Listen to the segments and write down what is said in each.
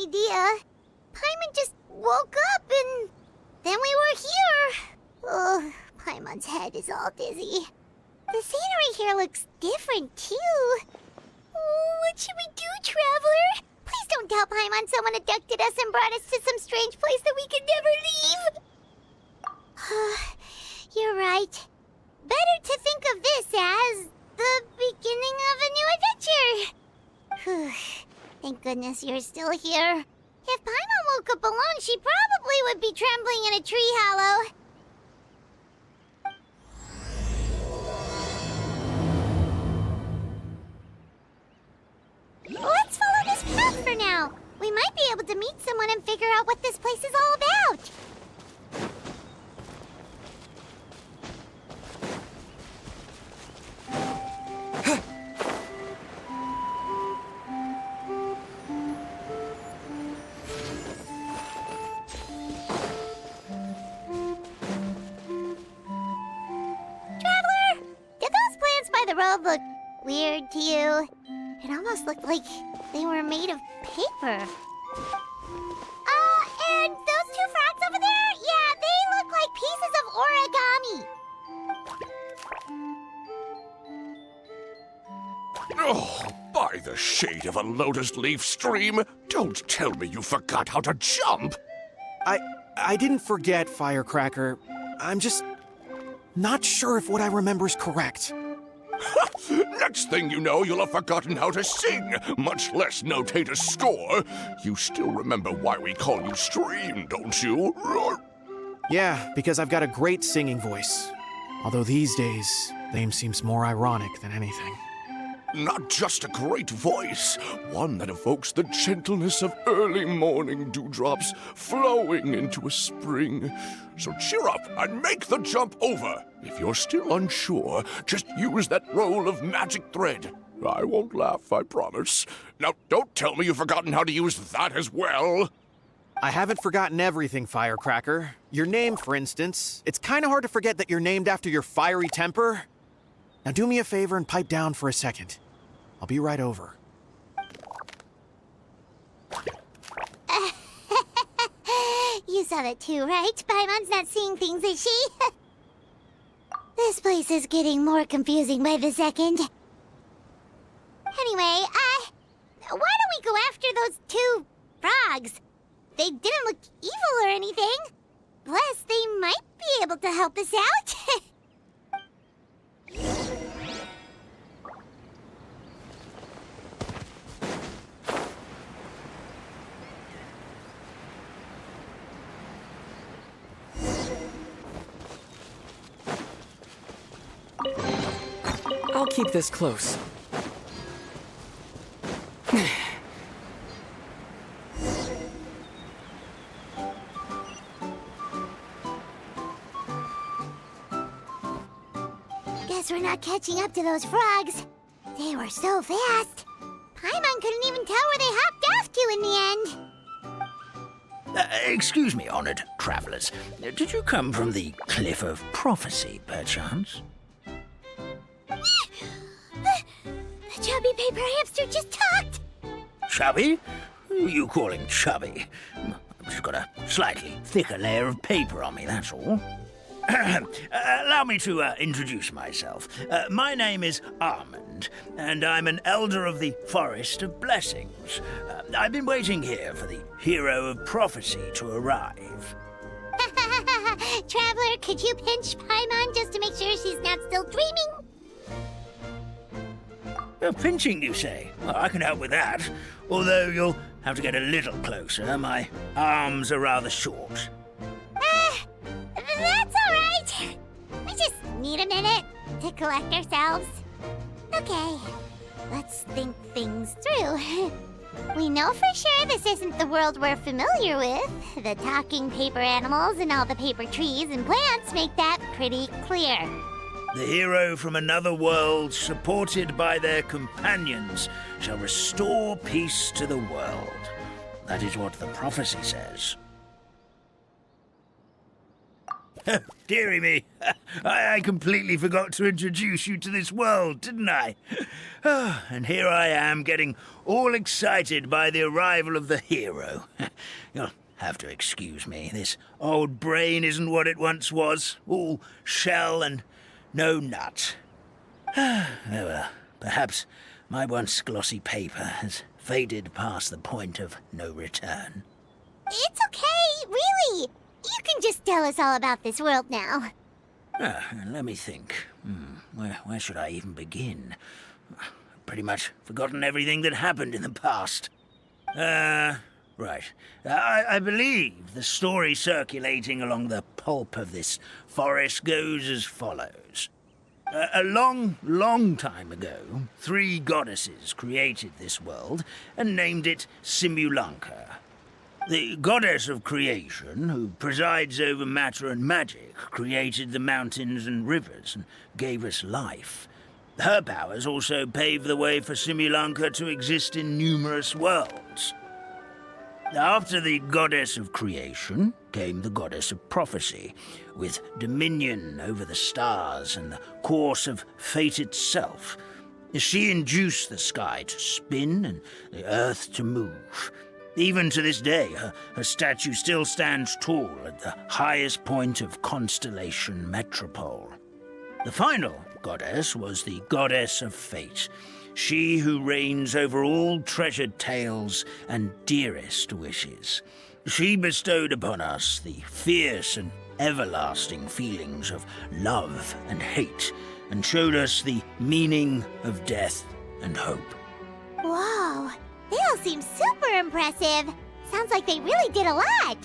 idea. Paimon just woke up and then we were here. Oh, Paimon's head is all dizzy. The scenery here looks different, too. Oh, what should we do, Traveler? Please don't tell Paimon someone abducted us and brought us to some strange place that we could never leave. You're right. Better to think of this as the beginning of a new adventure. Thank goodness you're still here. If Paimon woke up alone, she probably would be trembling in a tree hollow. Let's follow this path for now. We might be able to meet someone and figure out what this place is all about. Traveler, did those plants by the road look weird to you? It almost looked like they were made of paper. And those two frogs over there? Yeah, they look like pieces of origami. Oh, by the shade of a lotus leaf stream, don't tell me you forgot how to jump. I didn't forget, Firecracker. I'm just not sure if what I remember is correct. Next thing you know, you'll have forgotten how to sing, much less notate a score. You still remember why we call you Stream, don't you? Yeah, because I've got a great singing voice. Although these days, name seems more ironic than anything. Not just a great voice, one that evokes the gentleness of early morning dewdrops flowing into a spring. So cheer up and make the jump over. If you're still unsure, just use that roll of magic thread. I won't laugh, I promise. Now, don't tell me you've forgotten how to use that as well. I haven't forgotten everything, Firecracker. Your name, for instance. It's kind of hard to forget that you're named after your fiery temper. Now do me a favor and pipe down for a second. I'll be right over. You saw that too, right? Paimon's not seeing things, is she? This place is getting more confusing by the second. Anyway, why don't we go after those two frogs? They didn't look evil or anything. Plus, they might be able to help us out. I'll keep this close. Guess we're not catching up to those frogs. They were so fast. Paimon couldn't even tell where they hopped off to in the end. Excuse me, honored travelers. Did you come from the Cliff of Prophecy, perchance? The chubby paper hamster just talked. Chubby? Who are you calling chubby? I've just got a slightly thicker layer of paper on me, that's all. Allow me to introduce myself. My name is Armand, and I'm an elder of the Forest of Blessings. I've been waiting here for the hero of prophecy to arrive. Traveler, could you pinch Paimon just to make sure she's not still dreaming? Pinching, you say? Well, I can help with that. Although you'll have to get a little closer. My arms are rather short. That's all right. We just need a minute to collect ourselves. Okay, let's think things through. We know for sure this isn't the world we're familiar with. The talking paper animals and all the paper trees and plants make that pretty clear. The hero from another world, supported by their companions, shall restore peace to the world. That is what the prophecy says. Dearie me, I completely forgot to introduce you to this world, didn't I? And here I am, getting all excited by the arrival of the hero. You'll have to excuse me. This old brain isn't what it once was, all shell and no nut. Oh well, perhaps my once glossy paper has faded past the point of no return. It's okay, really. You can just tell us all about this world now. Let me think. Where should I even begin? Pretty much forgotten everything that happened in the past. Right. I believe the story circulating along the pulp of this forest goes as follows. A long, long time ago, 3 goddesses created this world and named it Simulanka. The goddess of creation, who presides over matter and magic, created the mountains and rivers and gave us life. Her powers also paved the way for Simulanka to exist in numerous worlds. After the goddess of creation came the goddess of prophecy, with dominion over the stars and the course of fate itself. She induced the sky to spin and the earth to move. Even to this day, her statue still stands tall at the highest point of Constellation Metropole. The final goddess was the goddess of fate, she who reigns over all treasured tales and dearest wishes. She bestowed upon us the fierce and everlasting feelings of love and hate, and showed us the meaning of death and hope. Whoa, they all seem super impressive. Sounds like they really did a lot.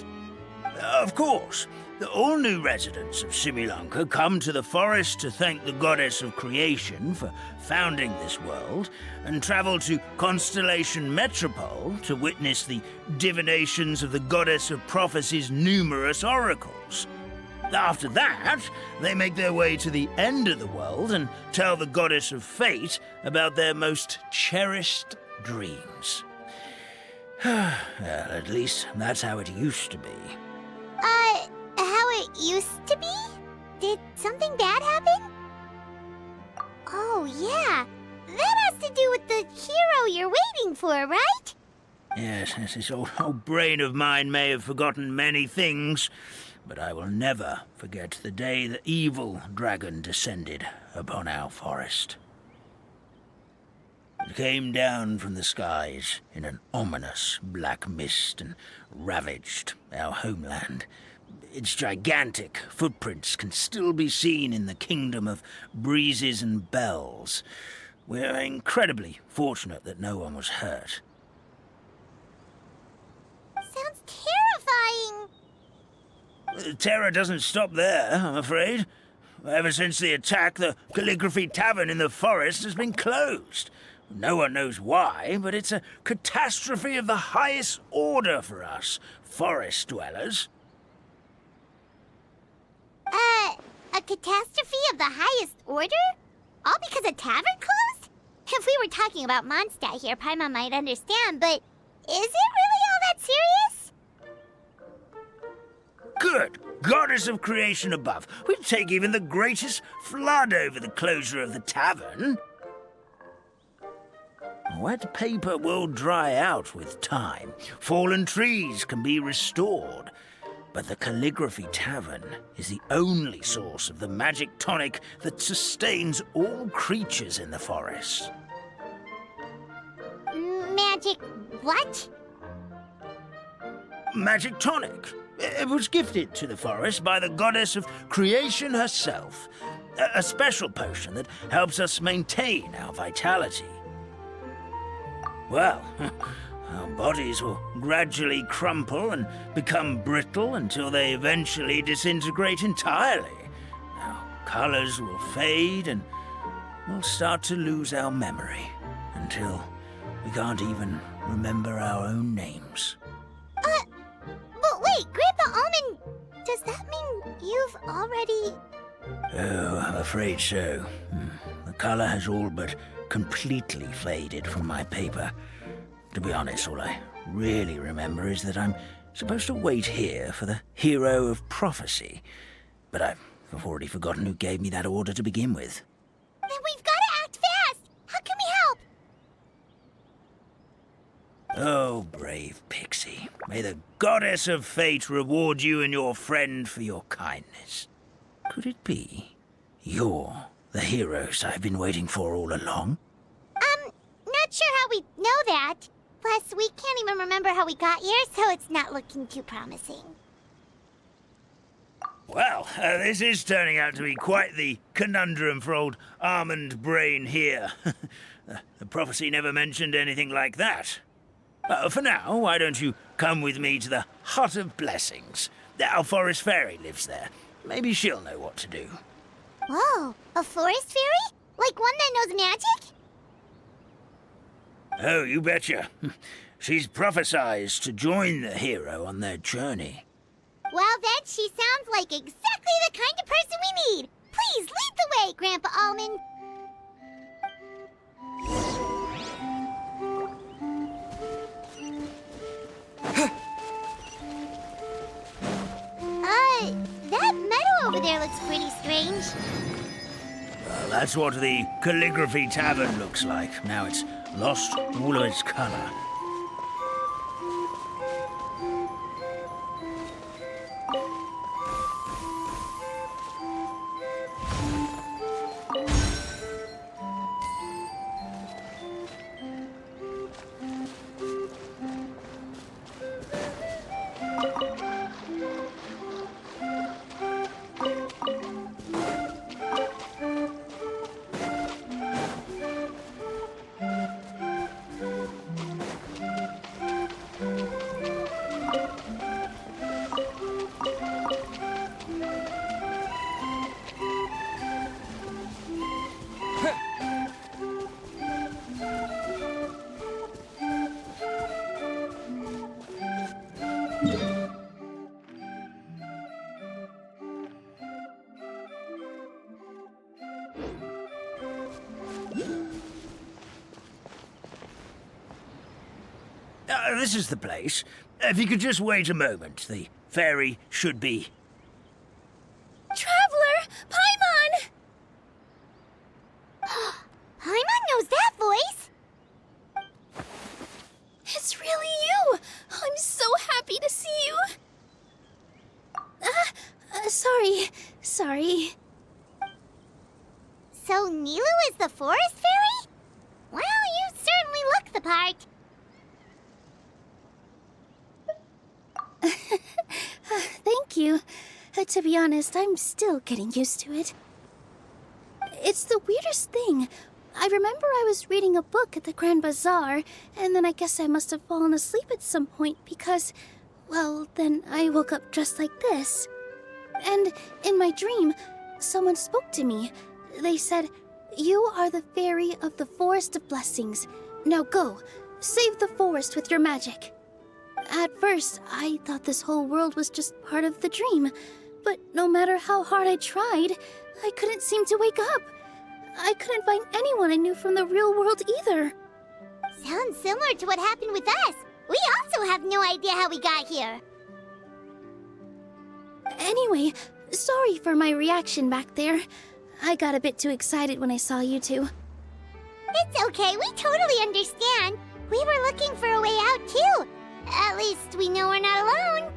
Of course. All new residents of Simulanka come to the forest to thank the goddess of creation for founding this world, and travel to Constellation Metropole to witness the divinations of the goddess of prophecy's numerous oracles. After that, they make their way to the end of the world and tell the goddess of fate about their most cherished dreams. Well, at least that's how it used to be. How it used to be? Did something bad happen? Oh, yeah. That has to do with the hero you're waiting for, right? Yes, this old brain of mine may have forgotten many things, but I will never forget the day the evil dragon descended upon our forest. It came down from the skies in an ominous black mist and ravaged our homeland. Its gigantic footprints can still be seen in the kingdom of breezes and bells. We're incredibly fortunate that no one was hurt. Sounds terrifying. Terror doesn't stop there, I'm afraid. Ever since the attack, the Calligraphy Tavern in the forest has been closed. No one knows why, but it's a catastrophe of the highest order for us, forest dwellers. A catastrophe of the highest order? All because a tavern closed? If we were talking about Mondstadt here, Paimon might understand, but is it really all that serious? Good goddess of creation above. We'd take even the greatest flood over the closure of the tavern. Wet paper will dry out with time. Fallen trees can be restored. But the Calligraphy Tavern is the only source of the magic tonic that sustains all creatures in the forest. Magic what? Magic tonic. It was gifted to the forest by the goddess of creation herself. A special potion that helps us maintain our vitality. Well, our bodies will gradually crumple and become brittle until they eventually disintegrate entirely. Our colors will fade and we'll start to lose our memory until we can't even remember our own names. But wait, Grandpa Almond, does that mean you've already... Oh, I'm afraid so. The color has all but completely faded from my paper. To be honest, all I really remember is that I'm supposed to wait here for the hero of prophecy. But I've already forgotten who gave me that order to begin with. Then we've got to act fast! How can we help? Oh, brave Pixie. May the goddess of fate reward you and your friend for your kindness. Could it be you're the heroes I've been waiting for all along? Not sure how we know that. Plus, we can't even remember how we got here, so it's not looking too promising. Well, this is turning out to be quite the conundrum for old Almond Brain here. The prophecy never mentioned anything like that. For now, why don't you come with me to the Hut of Blessings? Our forest fairy lives there. Maybe she'll know what to do. Whoa, a forest fairy? Like one that knows magic? Oh, you betcha. She's prophesized to join the hero on their journey. Well, then she sounds like exactly the kind of person we need. Please lead the way, Grandpa Almond. That meadow over there looks pretty strange. Well, that's what the Calligraphy Tavern looks like. Now it's lost all of its color. This is the place. If you could just wait a moment, the fairy should be... Traveler! Paimon! Paimon knows that voice! It's really you! I'm so happy to see you! Sorry. So Nilu is the forest fairy? Well, you certainly look the part. Thank you. To be honest, I'm still getting used to it. It's the weirdest thing. I remember I was reading a book at the Grand Bazaar, and then I guess I must have fallen asleep at some point because, well, then I woke up just like this. And in my dream, someone spoke to me. They said, "You are the fairy of the Forest of Blessings. Now go, save the forest with your magic." At first, I thought this whole world was just part of the dream, but no matter how hard I tried, I couldn't seem to wake up. I couldn't find anyone I knew from the real world either. Sounds similar to what happened with us. We also have no idea how we got here. Anyway, sorry for my reaction back there. I got a bit too excited when I saw you two. It's okay, we totally understand. We were looking for a way out too. At least we know we're not alone.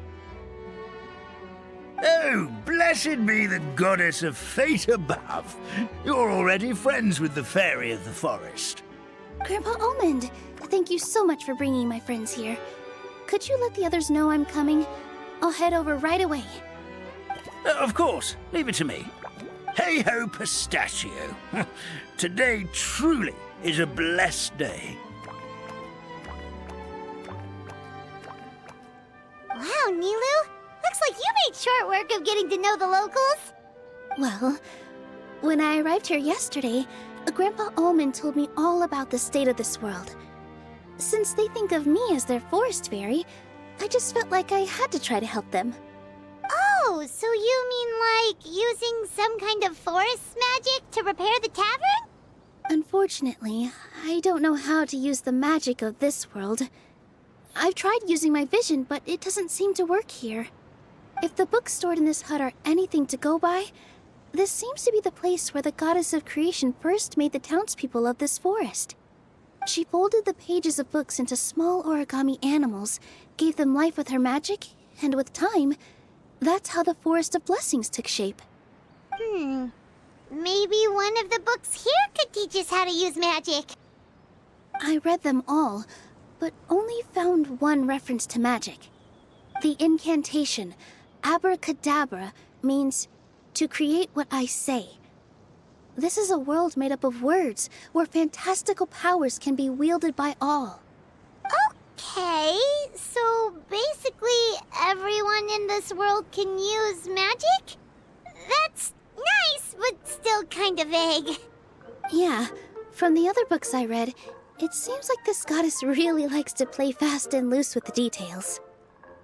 Oh, blessed be the goddess of fate above. You're already friends with the fairy of the forest. Grandpa Almond, thank you so much for bringing my friends here. Could you let the others know I'm coming? I'll head over right away. Of course, leave it to me. Hey-ho, pistachio. Today truly is a blessed day. Wow, Nilu. Looks like you made short work of getting to know the locals. Well, when I arrived here yesterday, Grandpa Almond told me all about the state of this world. Since they think of me as their forest fairy, I just felt like I had to try to help them. Oh, so you mean like using some kind of forest magic to repair the tavern? Unfortunately, I don't know how to use the magic of this world. I've tried using my vision, but it doesn't seem to work here. If the books stored in this hut are anything to go by, this seems to be the place where the goddess of creation first made the townspeople of this forest. She folded the pages of books into small origami animals, gave them life with her magic, and with time, that's how the Forest of Blessings took shape. Maybe one of the books here could teach us how to use magic. I read them all, but only found one reference to magic. The incantation, abracadabra, means to create what I say. This is a world made up of words, where fantastical powers can be wielded by all. Okay, so basically everyone in this world can use magic? That's nice, but still kind of vague. Yeah, from the other books I read, it seems like this goddess really likes to play fast and loose with the details.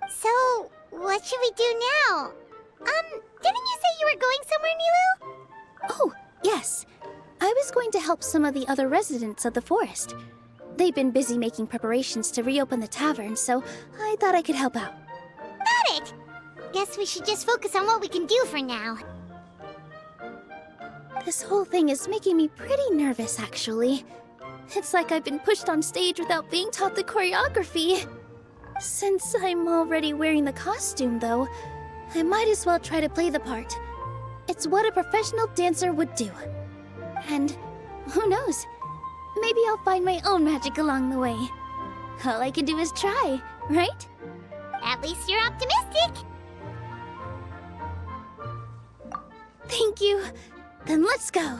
So, what should we do now? Didn't you say you were going somewhere, Nilu? Oh, yes. I was going to help some of the other residents of the forest. They've been busy making preparations to reopen the tavern, so I thought I could help out. Got it! Guess we should just focus on what we can do for now. This whole thing is making me pretty nervous, actually. It's like I've been pushed on stage without being taught the choreography. Since I'm already wearing the costume, though, I might as well try to play the part. It's what a professional dancer would do. And who knows? Maybe I'll find my own magic along the way. All I can do is try, right? At least you're optimistic. Thank you. Then let's go.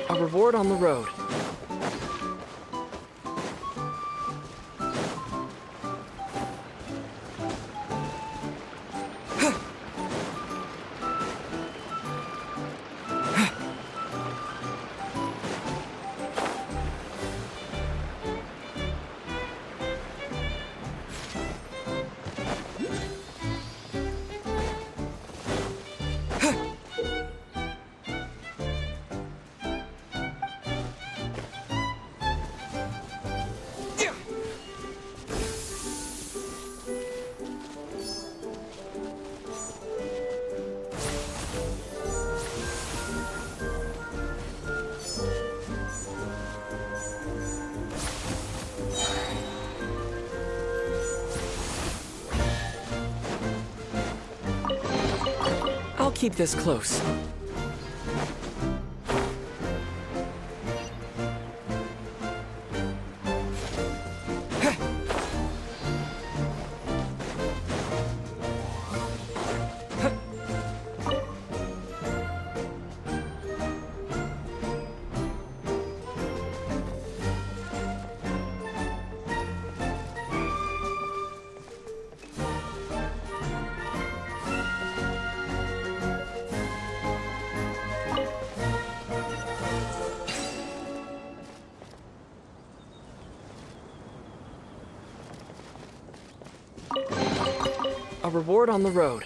A reward on the road. I'll keep this close. A reward on the road.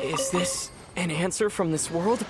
Is this an answer from this world?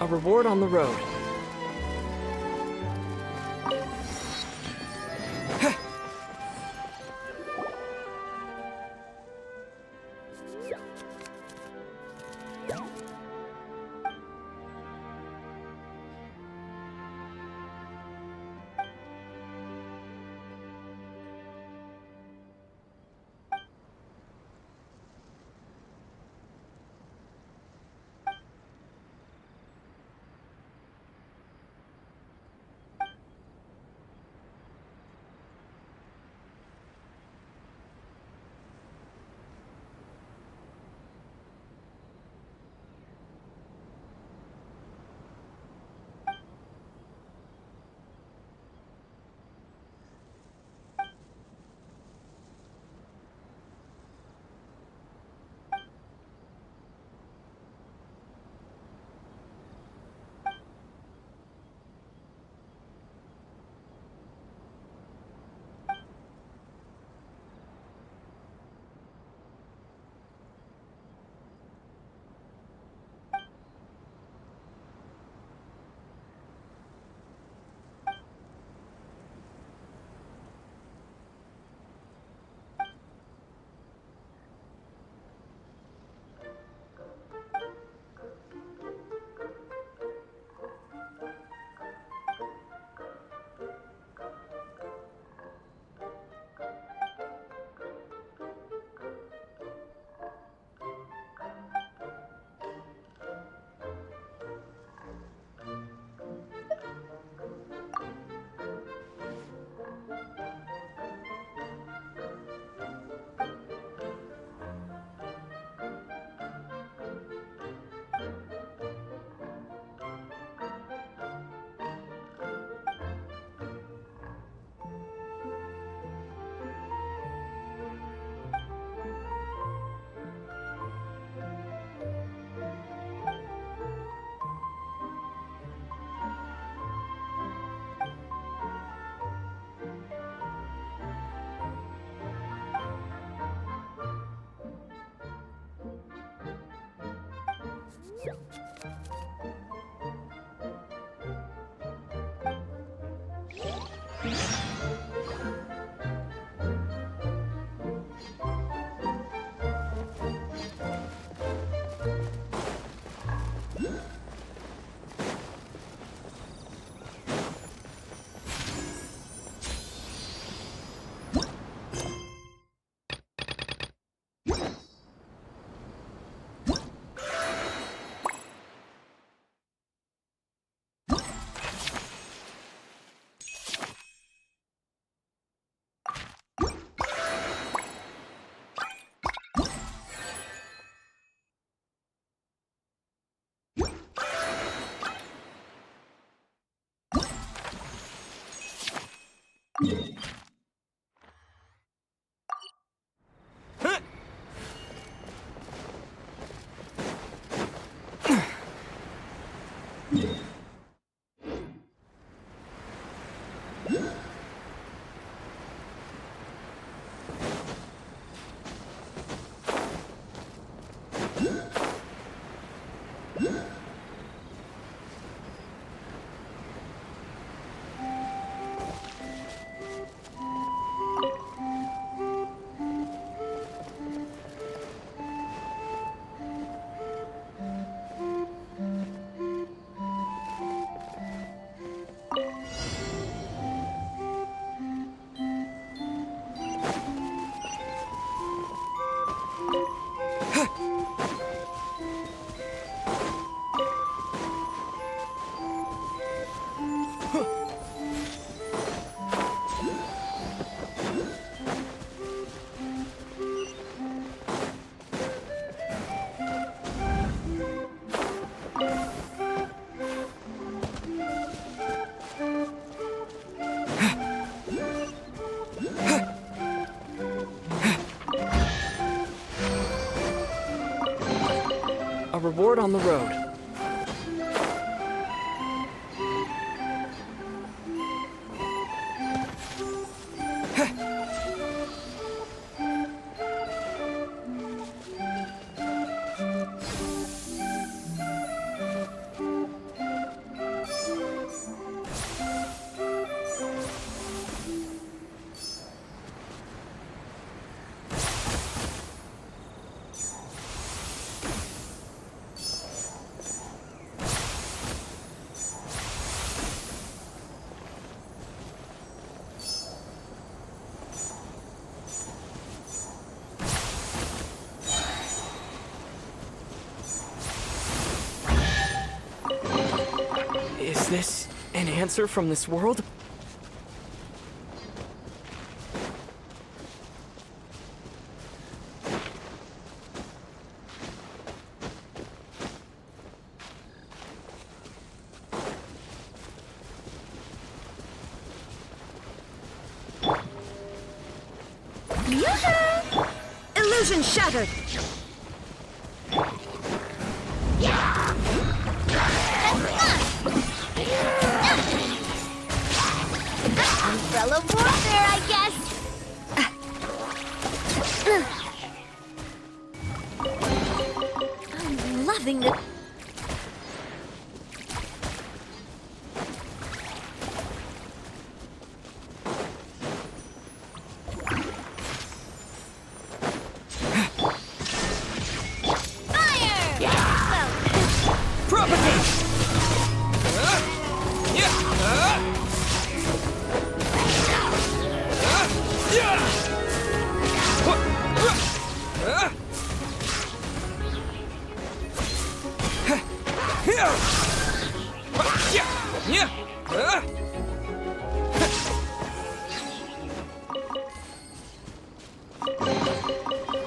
A reward on the road. on the road. Is this an answer from this world? Yoo-hoo! Illusion shattered! Umbrella warfare, I guess. I'm loving the...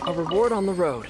A reward on the road.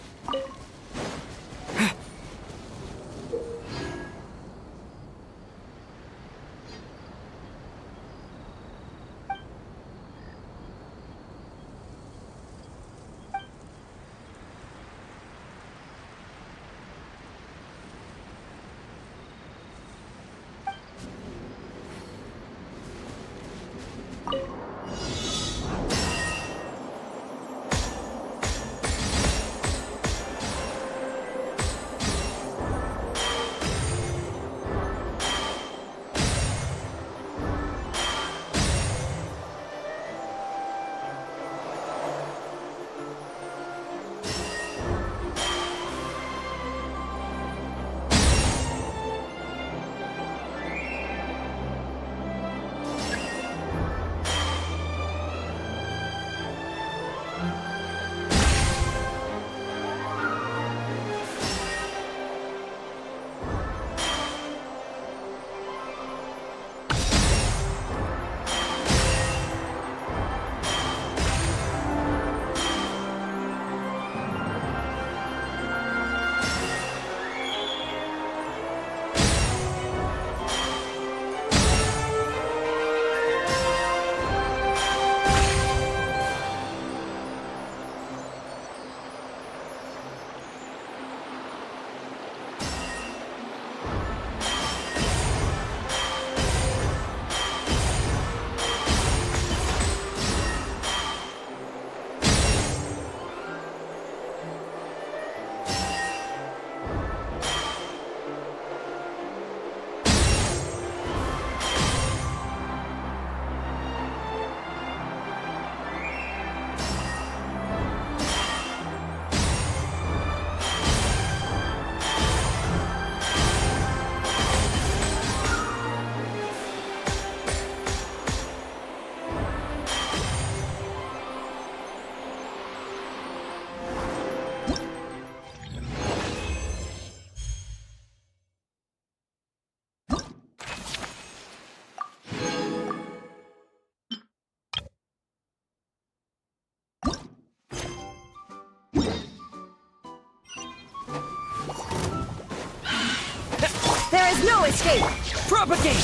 There is no escape! Propagate!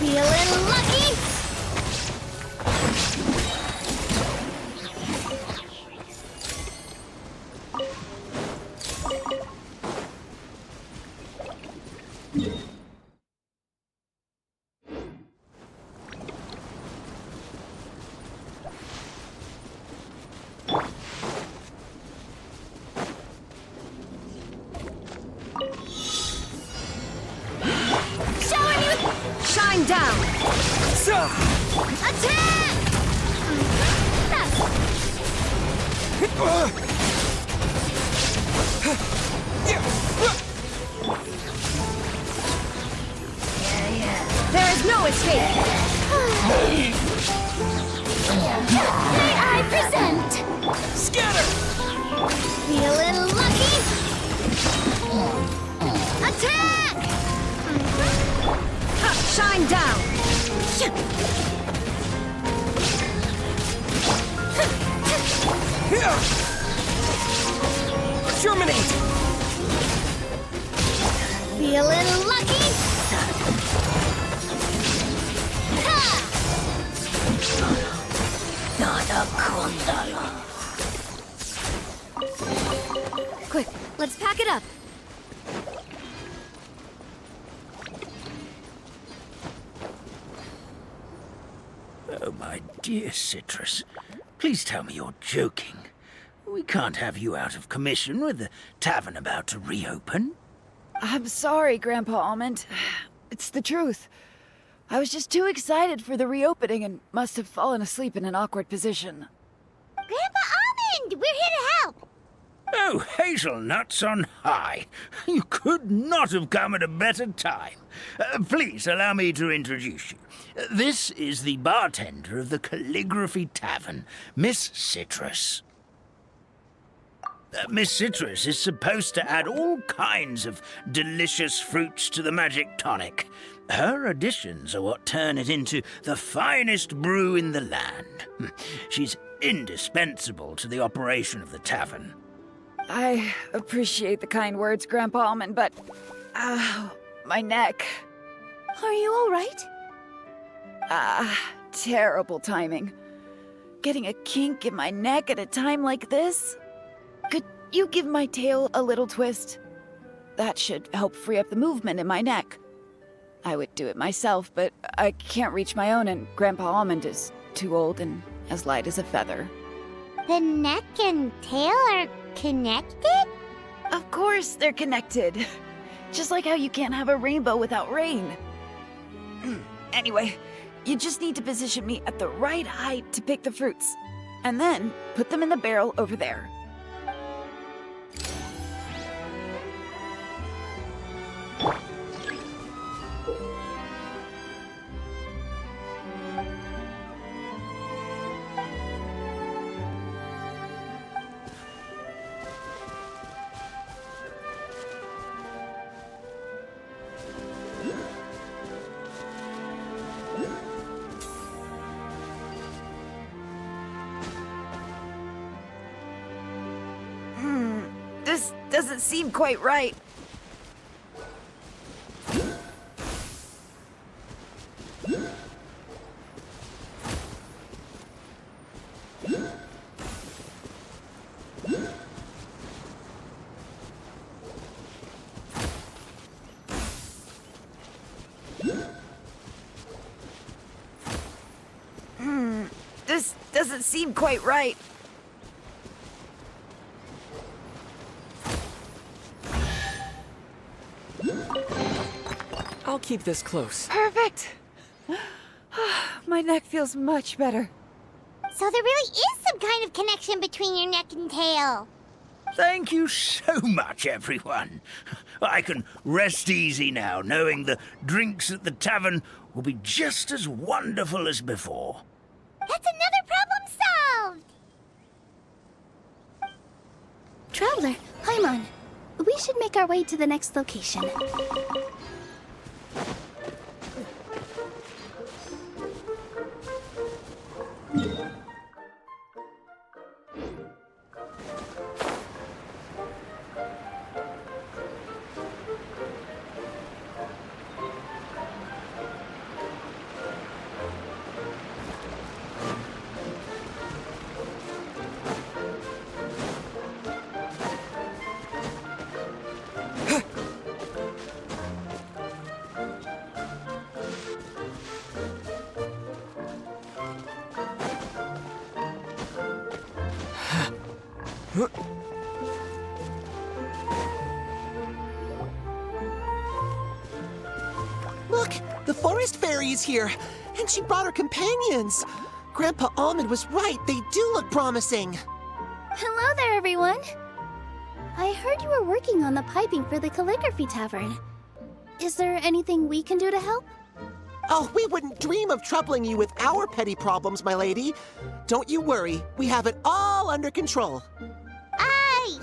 Feeling lucky? Shower me with... Shine down! Attack! There is no escape! May I present? Scatter! Feeling lucky? Attack! Ha, shine down! Germinate! Feeling lucky? Ha! Quick, let's pack it up. Oh, my dear Citrus. Please tell me you're joking. We can't have you out of commission with the tavern about to reopen. I'm sorry, Grandpa Almond. It's the truth. I was just too excited for the reopening and must have fallen asleep in an awkward position. Grandpa Almond, we're here to help. Oh, hazelnuts on high. You could not have come at a better time. Please allow me to introduce you. This is the bartender of the Calligraphy Tavern, Miss Citrus. Miss Citrus is supposed to add all kinds of delicious fruits to the magic tonic. Her additions are what turn it into the finest brew in the land. She's indispensable to the operation of the tavern. I appreciate the kind words, Grandpa Almond, but... my neck. Are you all right? Terrible timing. Getting a kink in my neck at a time like this? Could you give my tail a little twist? That should help free up the movement in my neck. I would do it myself, but I can't reach my own, and Grandpa Almond is too old and as light as a feather. The neck and tail are connected? Of course they're connected. Just like how you can't have a rainbow without rain. Anyway, you just need to position me at the right height to pick the fruits. And then put them in the barrel over there. This doesn't seem quite right. This doesn't seem quite right. I'll keep this close. Perfect! My neck feels much better. So there really is some kind of connection between your neck and tail. Thank you so much, everyone. I can rest easy now, knowing the drinks at the tavern will be just as wonderful as before. That's another problem solved! Traveler, Paimon, we should make our way to the next location. Look, the forest fairy is here, and she brought her companions. Grandpa Almond was right, they do look promising. Hello there, everyone. I heard you were working on the piping for the calligraphy tavern. Is there anything we can do to help? Oh, we wouldn't dream of troubling you with our petty problems, my lady. Don't you worry, we have it all under control.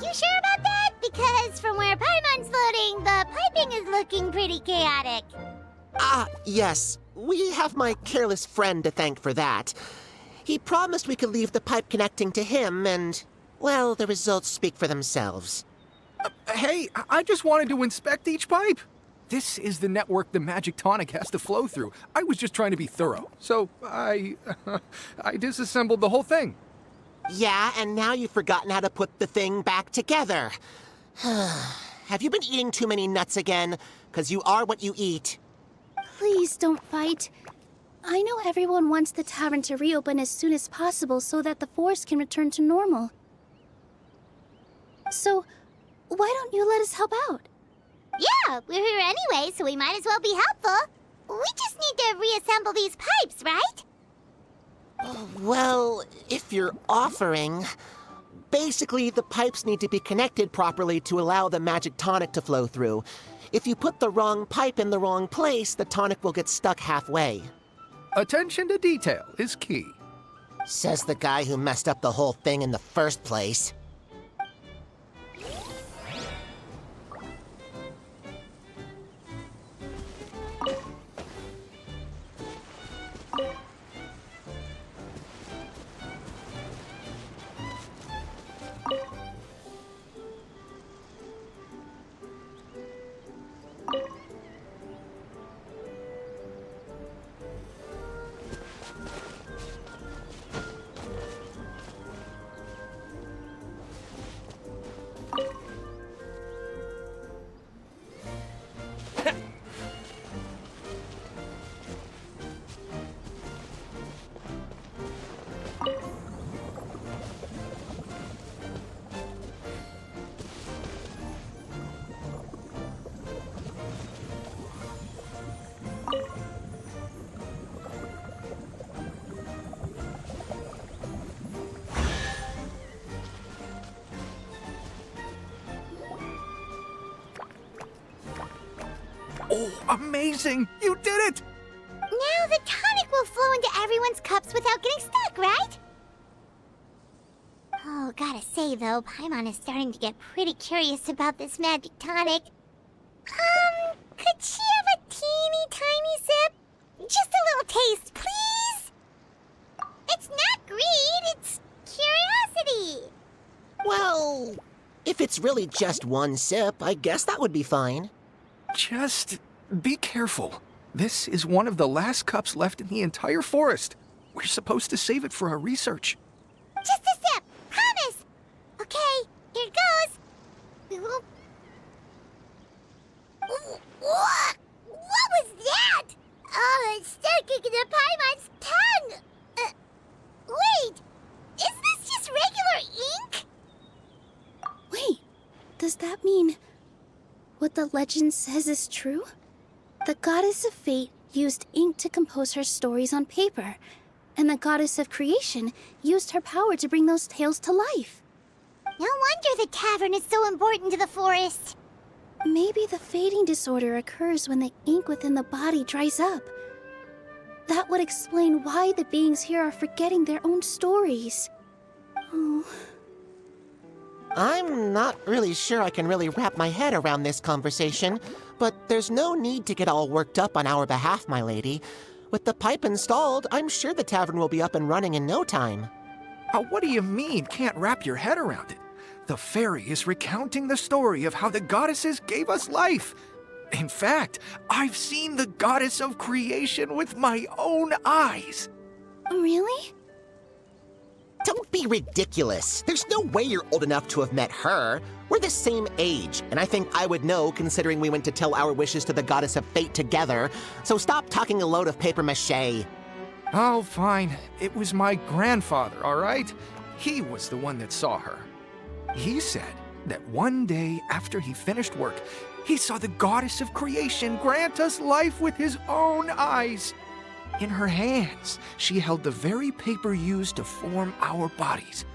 You sure about that? Because from where Paimon's floating, the piping is looking pretty chaotic. Yes. We have my careless friend to thank for that. He promised we could leave the pipe connecting to him, and, well, the results speak for themselves. Hey, I just wanted to inspect each pipe. This is the network the magic tonic has to flow through. I was just trying to be thorough, so I disassembled the whole thing. Yeah, and now you've forgotten how to put the thing back together. Have you been eating too many nuts again? 'Cause you are what you eat. Please don't fight. I know everyone wants the tavern to reopen as soon as possible so that the forest can return to normal. So, why don't you let us help out? Yeah, we're here anyway, so we might as well be helpful. We just need to reassemble these pipes, right? Well, if you're offering... Basically, the pipes need to be connected properly to allow the magic tonic to flow through. If you put the wrong pipe in the wrong place, the tonic will get stuck halfway. Attention to detail is key. Says the guy who messed up the whole thing in the first place. Oh, amazing! You did it! Now the tonic will flow into everyone's cups without getting stuck, right? Oh, gotta say though, Paimon is starting to get pretty curious about this magic tonic. Could she have a teeny tiny sip? Just a little taste, please? It's not greed, it's curiosity. Well, if it's really just one sip, I guess that would be fine. Just be careful. This is one of the last cups left in the entire forest. We're supposed to save it for our research. Just a sip, promise. Okay, here it goes. We will... What? What was that? Oh, it's sticking to Paimon's tongue. Wait, is this just regular ink? Wait, does that mean what the legend says is true? The goddess of fate used ink to compose her stories on paper, and the goddess of creation used her power to bring those tales to life. No wonder the tavern is so important to the forest. Maybe the fading disorder occurs when the ink within the body dries up. That would explain why the beings here are forgetting their own stories. Oh. I'm not really sure I can really wrap my head around this conversation, but there's no need to get all worked up on our behalf, my lady. With the pipe installed, I'm sure the tavern will be up and running in no time. What do you mean, can't wrap your head around it? The fairy is recounting the story of how the goddesses gave us life. In fact, I've seen the goddess of creation with my own eyes. Really? Don't be ridiculous. There's no way you're old enough to have met her. We're the same age, and I think I would know considering we went to tell our wishes to the goddess of fate together. So stop talking a load of papier-mâché. Oh, fine. It was my grandfather, all right? He was the one that saw her. He said that one day after he finished work, he saw the goddess of creation grant us life with his own eyes. In her hands, she held the very paper used to form our bodies.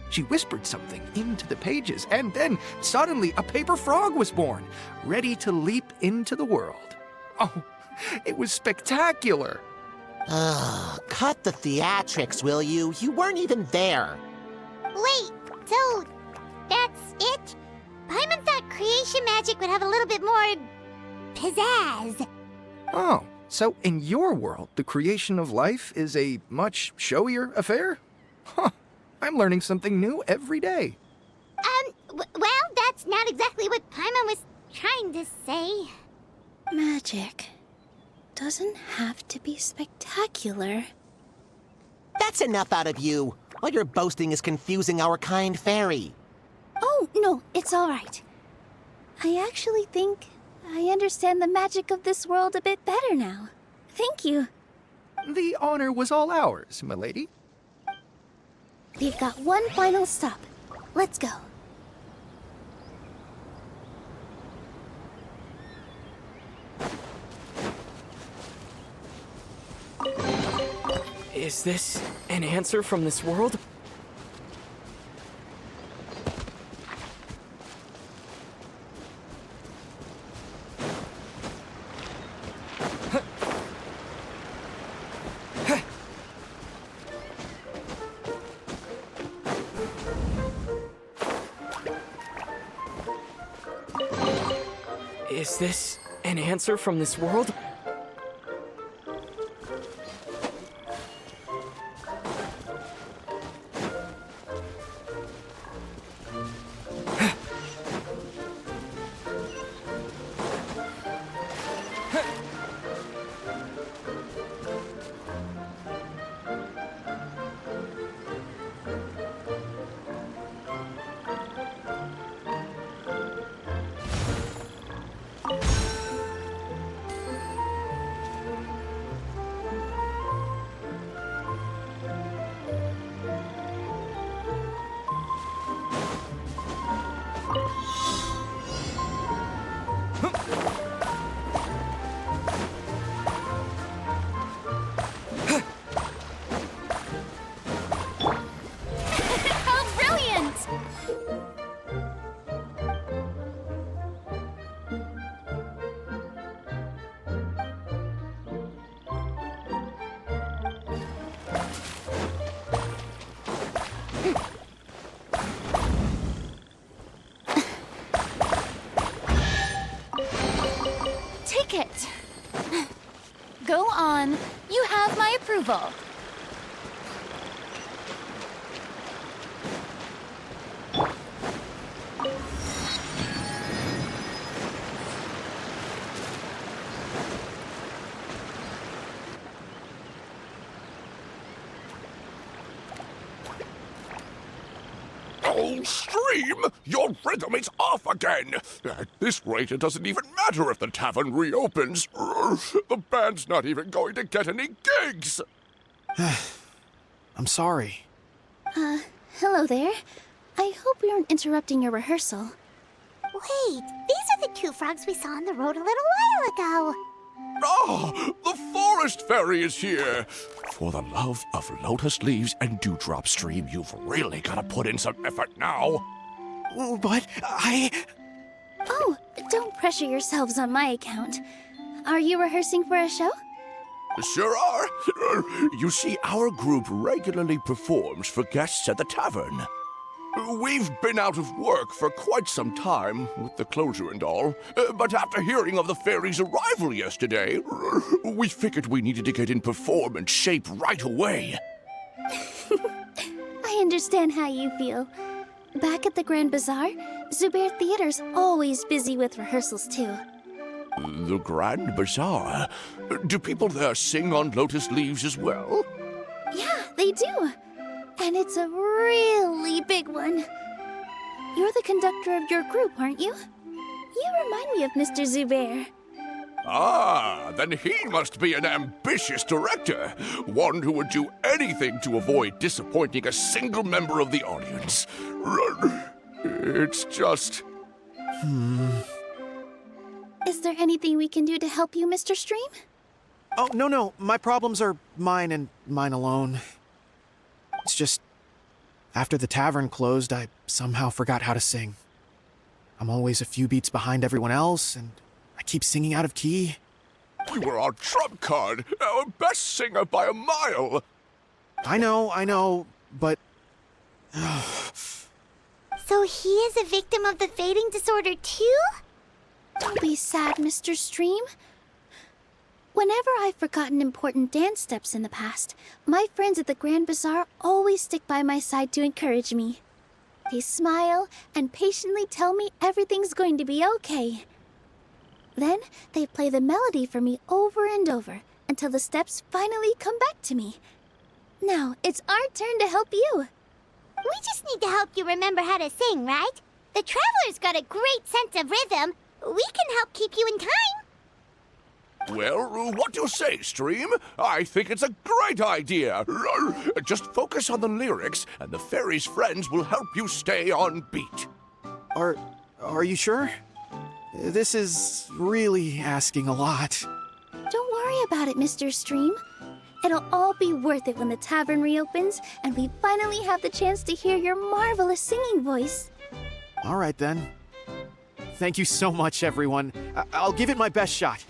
She whispered something into the pages, and then suddenly a paper frog was born, ready to leap into the world. Oh, it was spectacular. Ugh, cut the theatrics, will you? You weren't even there. Wait, so that's it? Paimon thought creation magic would have a little bit more pizzazz. Oh, so in your world, the creation of life is a much showier affair? Huh, I'm learning something new every day. Well, that's not exactly what Paimon was trying to say. Magic doesn't have to be spectacular. That's enough out of you. All your boasting is confusing our kind fairy. Oh, no, it's all right. I actually think I understand the magic of this world a bit better now. Thank you. The honor was all ours, milady. We've got one final stop. Let's go. Is this an answer from this world? Is this an answer from this world? Ticket. Go on. You have my approval. Oh, Stream! Your rhythm is off again! At this rate, it doesn't even matter if the tavern reopens. The band's not even going to get any gigs! I'm sorry. Hello there. I hope we aren't interrupting your rehearsal. Wait, these are the two frogs we saw on the road a little while ago. Ah, the forest fairy is here! For the love of lotus leaves and dewdrop Stream, you've really got to put in some effort now. But Oh, don't pressure yourselves on my account. Are you rehearsing for a show? Sure are. You see, our group regularly performs for guests at the tavern. We've been out of work for quite some time, with the closure and all, but after hearing of the fairy's arrival yesterday, we figured we needed to get in performance shape right away. I understand how you feel. Back at the Grand Bazaar, Zubair Theater's always busy with rehearsals too. The Grand Bazaar? Do people there sing on lotus leaves as well? Yeah, they do. And it's a really big one. You're the conductor of your group, aren't you? You remind me of Mr. Zubair. Ah, then he must be an ambitious director. One who would do anything to avoid disappointing a single member of the audience. It's just... Is there anything we can do to help you, Mr. Stream? Oh, no. My problems are mine and mine alone. It's just, after the tavern closed, I somehow forgot how to sing. I'm always a few beats behind everyone else, and I keep singing out of key. You were our trump card, our best singer by a mile. I know, but... So he is a victim of the fading disorder too? Don't be sad, Mr. Stream. Whenever I've forgotten important dance steps in the past, my friends at the Grand Bazaar always stick by my side to encourage me. They smile and patiently tell me everything's going to be okay. Then they play the melody for me over and over until the steps finally come back to me. Now it's our turn to help you. We just need to help you remember how to sing, right? The Traveler's got a great sense of rhythm. We can help keep you in time. Well, what do you say, Stream? I think it's a great idea. Just focus on the lyrics, and the fairy's friends will help you stay on beat. Are you sure? This is really asking a lot. Don't worry about it, Mr. Stream. It'll all be worth it when the tavern reopens and we finally have the chance to hear your marvelous singing voice. All right, then. Thank you so much, everyone. I'll give it my best shot.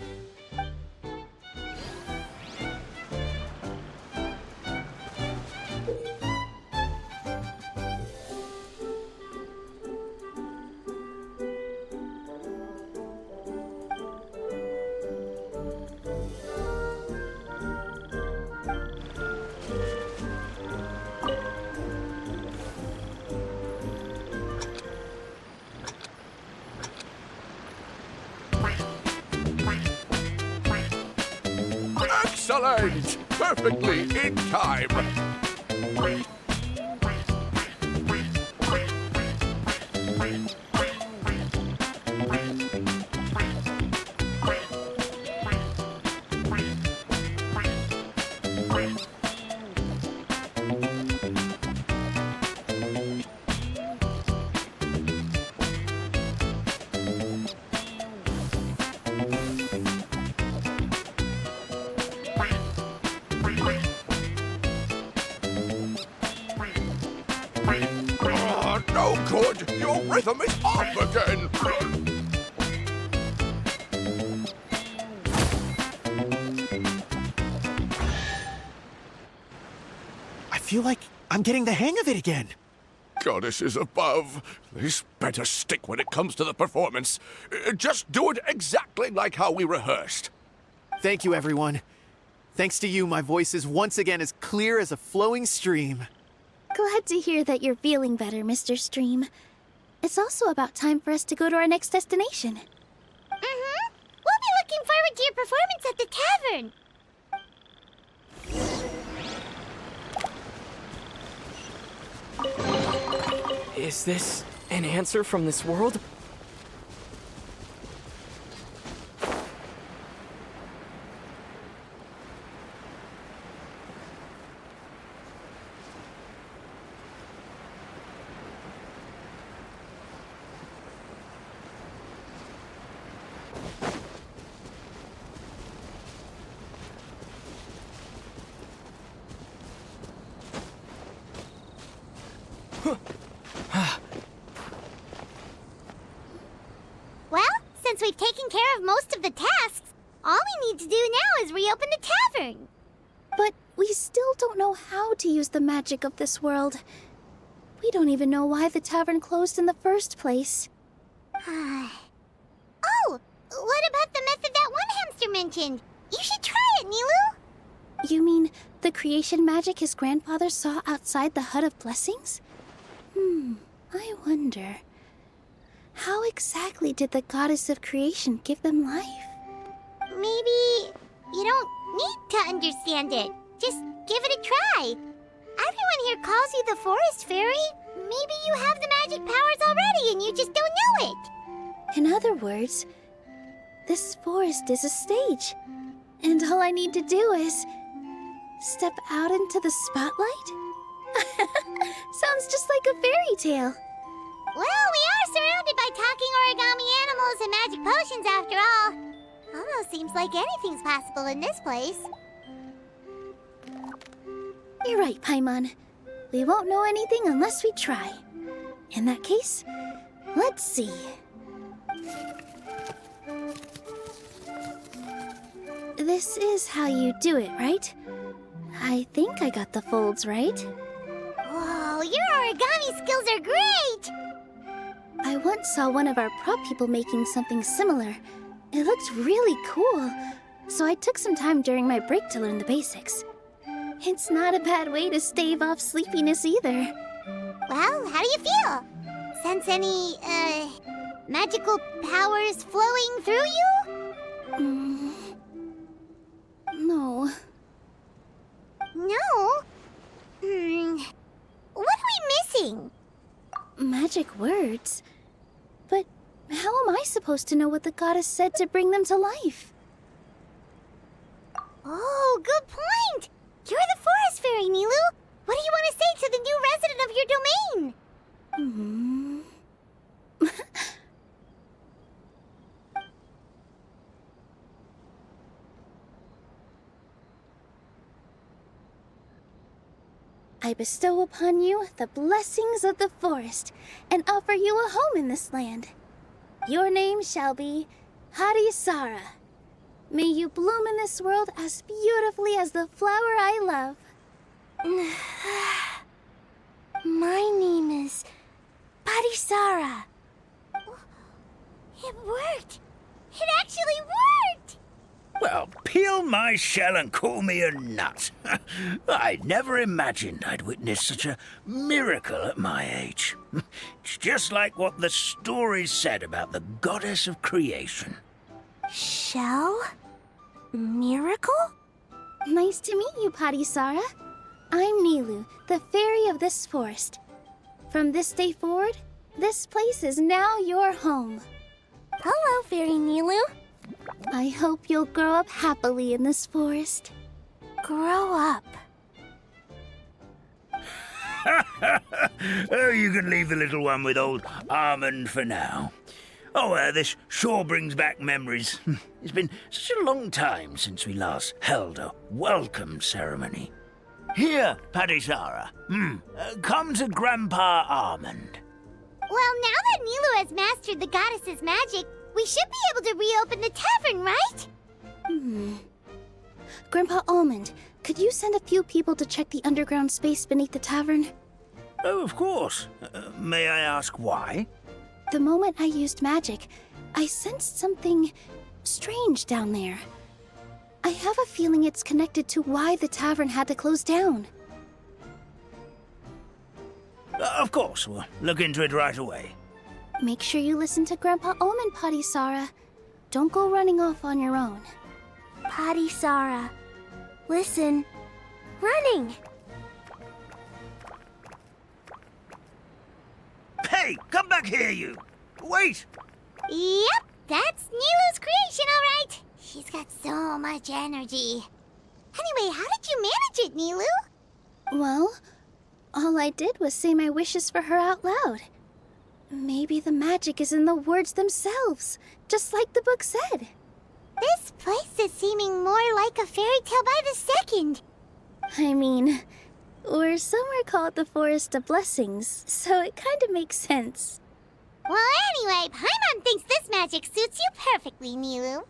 Excellent! Perfectly in time. Oh, no good! Your rhythm is off again! I feel like I'm getting the hang of it again. Goddesses above, this better stick when it comes to the performance. Just do it exactly like how we rehearsed. Thank you, everyone. Thanks to you, my voice is once again as clear as a flowing stream. Glad to hear that you're feeling better, Mr. Stream. It's also about time for us to go to our next destination. Mm-hmm. We'll be looking forward to your performance at the tavern. Is this an answer from this world? Well, since we've taken care of most of the tasks, all we need to do now is reopen the tavern. But we still don't know how to use the magic of this world. We don't even know why the tavern closed in the first place. Oh, what about the method that one hamster mentioned? You should try it, Nilu. You mean the creation magic his grandfather saw outside the Hut of Blessings? I wonder. How exactly did the goddess of creation give them life? Maybe you don't need to understand it. Just give it a try. Everyone here calls you the Forest Fairy. Maybe you have the magic powers already and you just don't know it. In other words, this forest is a stage. And all I need to do is step out into the spotlight? Sounds just like a fairy tale. Well, we are surrounded by talking origami animals and magic potions after all. Almost seems like anything's possible in this place. You're right, Paimon. We won't know anything unless we try. In that case, let's see. This is how you do it, right? I think I got the folds right. Whoa, your origami skills are great! I once saw one of our prop people making something similar. It looked really cool, so I took some time during my break to learn the basics. It's not a bad way to stave off sleepiness either. Well, how do you feel? Sense any, magical powers flowing through you? No. No? What are we missing? Magic words? But how am I supposed to know what the goddess said to bring them to life? Oh, good point! You're the forest fairy, Nilu! What do you want to say to the new resident of your domain? I bestow upon you the blessings of the forest and offer you a home in this land. Your name shall be Harisara. May you bloom in this world as beautifully as the flower I love. My name is Parisara. It worked! It actually worked! Well, peel my shell and call me a nut. I never imagined I'd witness such a miracle at my age. It's just like what the stories said about the goddess of creation. Shell? Miracle? Nice to meet you, Parisara. I'm Nilu, the fairy of this forest. From this day forward, this place is now your home. Hello, Fairy Nilu. I hope you'll grow up happily in this forest. Grow up. Oh, you can leave the little one with old Almond for now. Oh, this sure brings back memories. It's been such a long time since we last held a welcome ceremony. Here, Parisara. Come to Grandpa Almond. Well, now that Nilu has mastered the goddess's magic, we should be able to reopen the tavern, right? Grandpa Almond, could you send a few people to check the underground space beneath the tavern? Oh, of course. May I ask why? The moment I used magic, I sensed something strange down there. I have a feeling it's connected to why the tavern had to close down. Of course, we'll look into it right away. Make sure you listen to Grandpa Almond, Parisara. Don't go running off on your own. Parisara. Listen. Running! Hey, come back here, you! Wait! Yep, that's Nilu's creation, all right. She's got so much energy. Anyway, how did you manage it, Nilu? Well, all I did was say my wishes for her out loud. Maybe the magic is in the words themselves, just like the book said. This place is seeming more like a fairy tale by the second. I mean, or somewhere called the Forest of Blessings, so it kind of makes sense. Well, anyway, Paimon thinks this magic suits you perfectly, Nilu.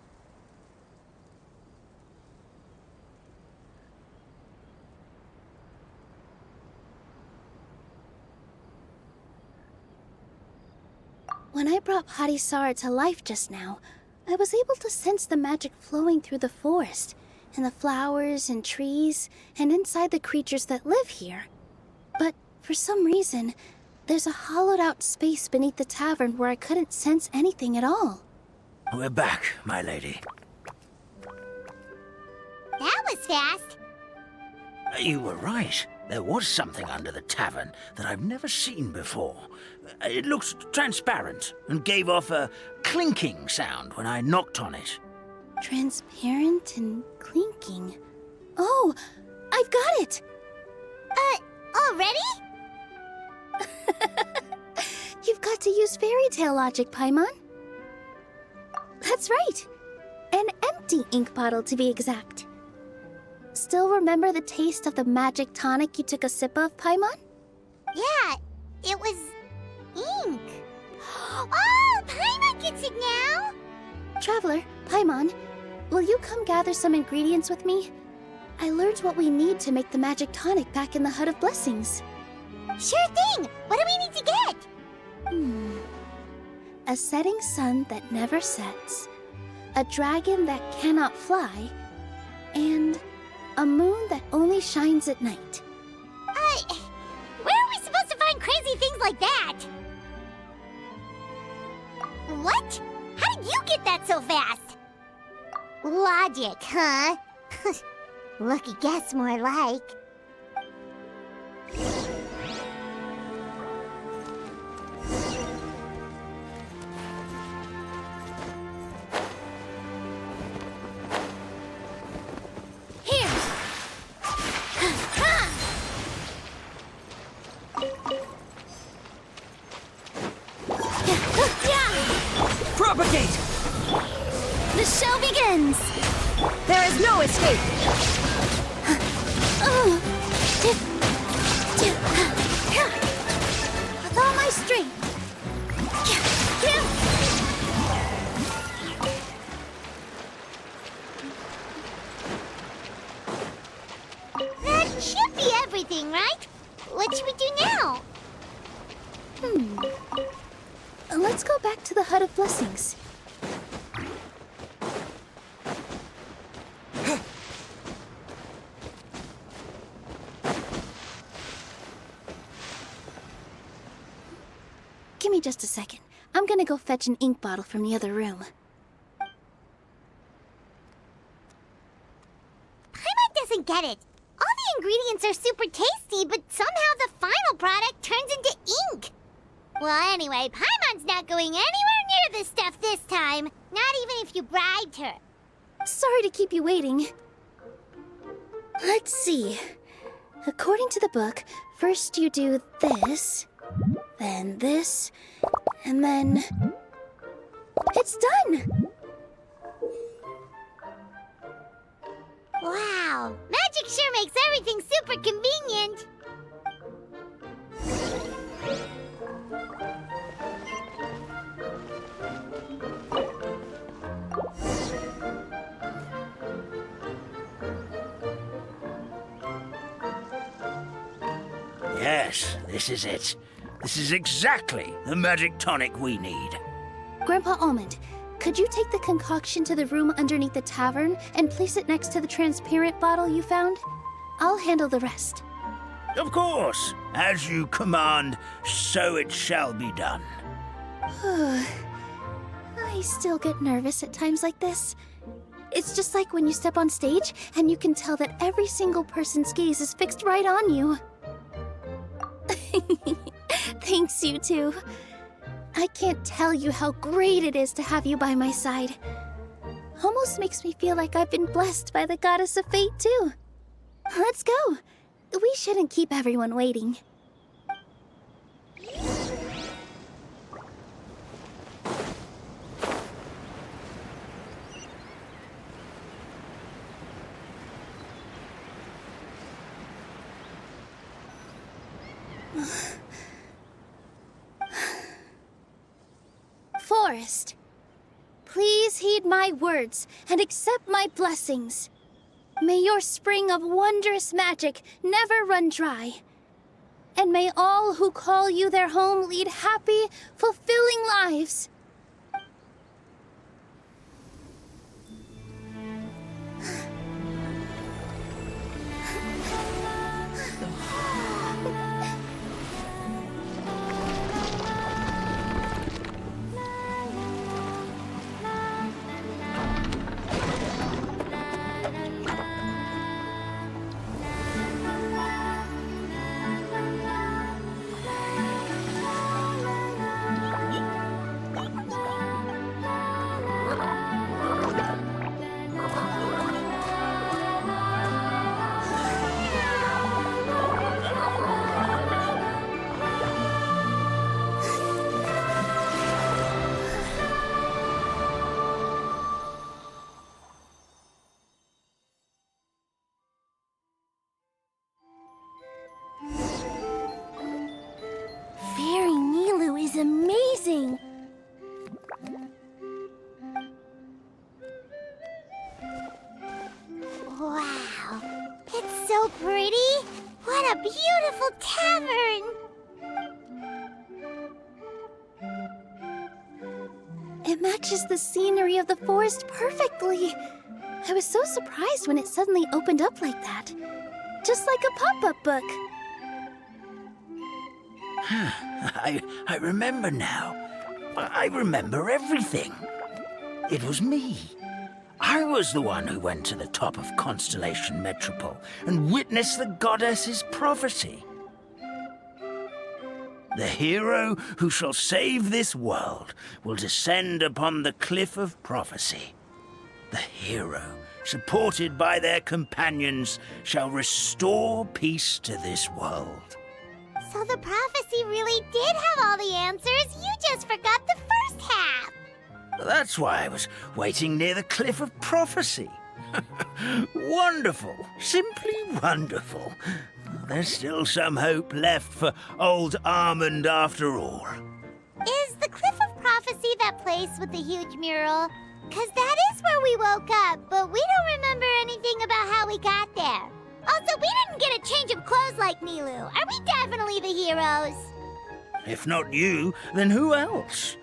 When I brought Parisara to life just now, I was able to sense the magic flowing through the forest, and the flowers and trees, and inside the creatures that live here. But for some reason, there's a hollowed-out space beneath the tavern where I couldn't sense anything at all. We're back, my lady. That was fast. You were right. There was something under the tavern that I've never seen before. It looked transparent and gave off a clinking sound when I knocked on it. Transparent and clinking. Oh, I've got it! Already? You've got to use fairy tale logic, Paimon. That's right. An empty ink bottle, to be exact. Still remember the taste of the magic tonic you took a sip of, Paimon? Yeah, it was ink. Oh, Paimon gets it now! Traveler, Paimon, will you come gather some ingredients with me? I learned what we need to make the magic tonic back in the Hut of Blessings. Sure thing! What do we need to get? A setting sun that never sets, a dragon that cannot fly, and a moon that only shines at night. Where are we supposed to find crazy things like that? What? How did you get that so fast? Logic, huh? Lucky guess, more like. Propagate! The show begins! There is no escape! With all my strength! That should be everything, right? What should we do now? Let's go back to the Hut of Blessings. Give me just a second. I'm gonna go fetch an ink bottle from the other room. Paimon doesn't get it. All the ingredients are super tasty, but somehow the final product turns into ink. Well, anyway, Paimon's not going anywhere near this stuff this time. Not even if you bribed her. Sorry to keep you waiting. Let's see. According to the book, first you do this, then this, and then... It's done! Wow, magic sure makes everything super convenient. Yes, this is it. This is exactly the magic tonic we need. Grandpa Almond, could you take the concoction to the room underneath the tavern and place it next to the transparent bottle you found? I'll handle the rest. Of course. As you command, so it shall be done. I still get nervous at times like this. It's just like when you step on stage and you can tell that every single person's gaze is fixed right on you. Thanks, you two. I can't tell you how great it is to have you by my side. Almost makes me feel like I've been blessed by the goddess of fate, too. Let's go. We shouldn't keep everyone waiting. Forest, please heed my words and accept my blessings. May your spring of wondrous magic never run dry. And may all who call you their home lead happy, fulfilling lives. so pretty. What a beautiful tavern. It matches the scenery of the forest perfectly. I was so surprised when it suddenly opened up like that. Just like a pop-up book. I remember now. I remember everything. It was me. I was the one who went to the top of Constellation Metropole and witnessed the goddess's prophecy. The hero who shall save this world will descend upon the cliff of prophecy. The hero, supported by their companions, shall restore peace to this world. So the prophecy really did have all the answers. You just forgot the first half. That's why I was waiting near the cliff of prophecy. Wonderful. Simply wonderful. There's still some hope left for old Armand after all. Is the Cliff of Prophecy that place with the huge mural? 'Cause that is where we woke up, but we don't remember anything about how we got there. Also, we didn't get a change of clothes like Nilu. Are we definitely the heroes? If not you, then who else?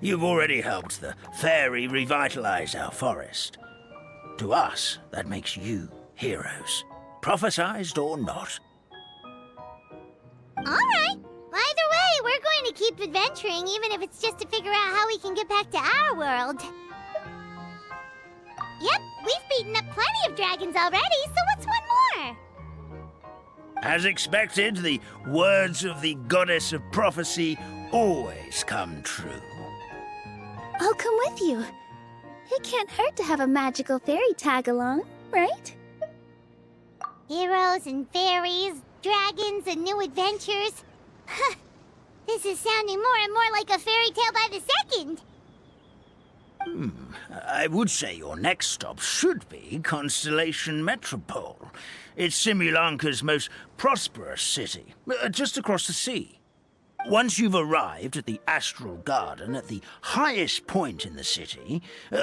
You've already helped the fairy revitalize our forest. To us, that makes you heroes, prophesized or not. All right. Either way, we're going to keep adventuring, even if it's just to figure out how we can get back to our world. Yep, we've beaten up plenty of dragons already, so what's one more? As expected, the words of the goddess of prophecy always come true. I'll come with you. It can't hurt to have a magical fairy tag along, right? Heroes and fairies, dragons and new adventures. This is sounding more and more like a fairy tale by the second. I would say your next stop should be Constellation Metropole. It's Simulanka's most prosperous city, just across the sea. Once you've arrived at the Astral Garden at the highest point in the city,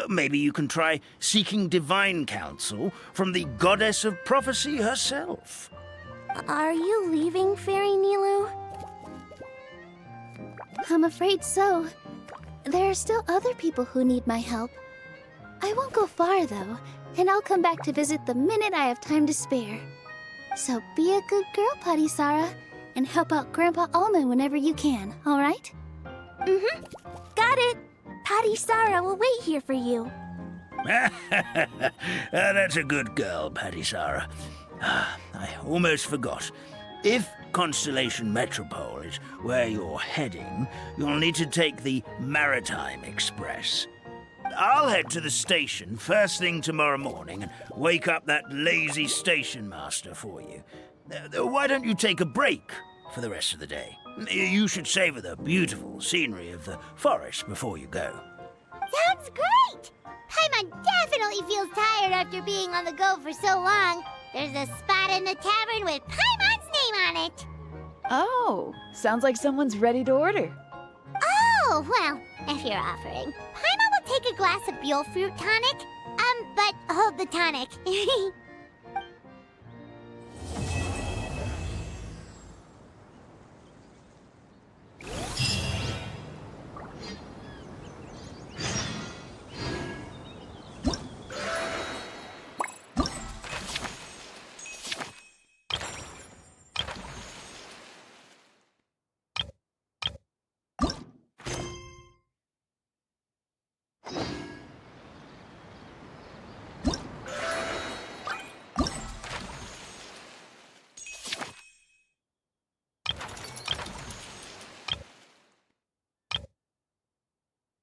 maybe you can try seeking divine counsel from the goddess of prophecy herself. Are you leaving, Fairy Nilu? I'm afraid so. There are still other people who need my help. I won't go far, though, and I'll come back to visit the minute I have time to spare. So be a good girl, Patisara, and help out Grandpa Almond whenever you can, all right? Mm-hmm. Got it. Patisara will wait here for you. That's a good girl, Patisara. I almost forgot. If Constellation Metropole is where you're heading, you'll need to take the Maritime Express. I'll head to the station first thing tomorrow morning and wake up that lazy station master for you. Why don't you take a break for the rest of the day? You should savor the beautiful scenery of the forest before you go. Sounds great! Paimon definitely feels tired after being on the go for so long. There's a spot in the tavern with Paimon's name on it. Oh, sounds like someone's ready to order. Oh, well, if you're offering. Paimon will take a glass of Buell fruit tonic. But hold the tonic.